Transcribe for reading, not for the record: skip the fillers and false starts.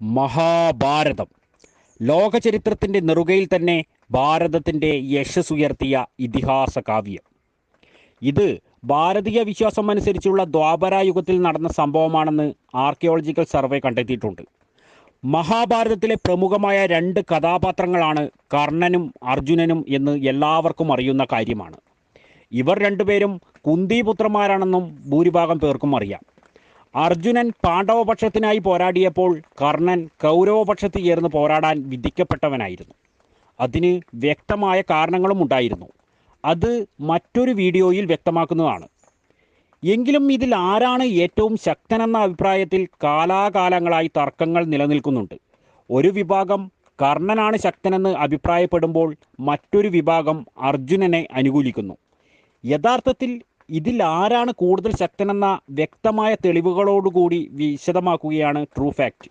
മഹാഭാരതം ലോകചരിത്രത്തിൻ്റെ നെറുകയിൽ തന്നെ ഭാരതത്തിൻ്റെ യശസ്സുയർത്തിയ ഇതിഹാസ കാവ്യം. ഇത് ഭാരതീയ വിശ്വാസം അനുസരിച്ചുള്ള ദ്വാപരായുഗത്തിൽ നടന്ന സംഭവമാണെന്ന് ആർക്കിയോളജിക്കൽ സർവേ കണ്ടെത്തിയിട്ടുണ്ട്. മഹാഭാരതത്തിലെ പ്രമുഖമായ രണ്ട് കഥാപാത്രങ്ങളാണ് കർണനും അർജുനനും എന്ന് എല്ലാവർക്കും അറിയുന്ന കാര്യമാണ്. ഇവർ രണ്ടുപേരും കുന്തിപുത്രന്മാരാണെന്നും ഭൂരിഭാഗം പേർക്കും അറിയാം. അർജുനൻ പാണ്ഡവപക്ഷത്തിനായി പോരാടിയപ്പോൾ കർണൻ കൗരവപക്ഷത്ത് ചേർന്ന് പോരാടാൻ വിധിക്കപ്പെട്ടവനായിരുന്നു. അതിന് വ്യക്തമായ കാരണങ്ങളും ഉണ്ടായിരുന്നു. അത് മറ്റൊരു വീഡിയോയിൽ വ്യക്തമാക്കുന്നതാണ്. എങ്കിലും ഇതിൽ ആരാണ് ഏറ്റവും ശക്തനെന്ന അഭിപ്രായത്തിൽ കാലാകാലങ്ങളായി തർക്കങ്ങൾ നിലനിൽക്കുന്നുണ്ട്. ഒരു വിഭാഗം കർണനാണ് ശക്തനെന്ന് അഭിപ്രായപ്പെടുമ്പോൾ മറ്റൊരു വിഭാഗം അർജുനനെ അനുകൂലിക്കുന്നു. യഥാർത്ഥത്തിൽ ഇതിൽ ആരാണ് കൂടുതൽ ശക്തനെന്ന വ്യക്തമായ തെളിവുകളോടുകൂടി വിശദമാക്കുകയാണ് ട്രൂ ഫാക്റ്റ്.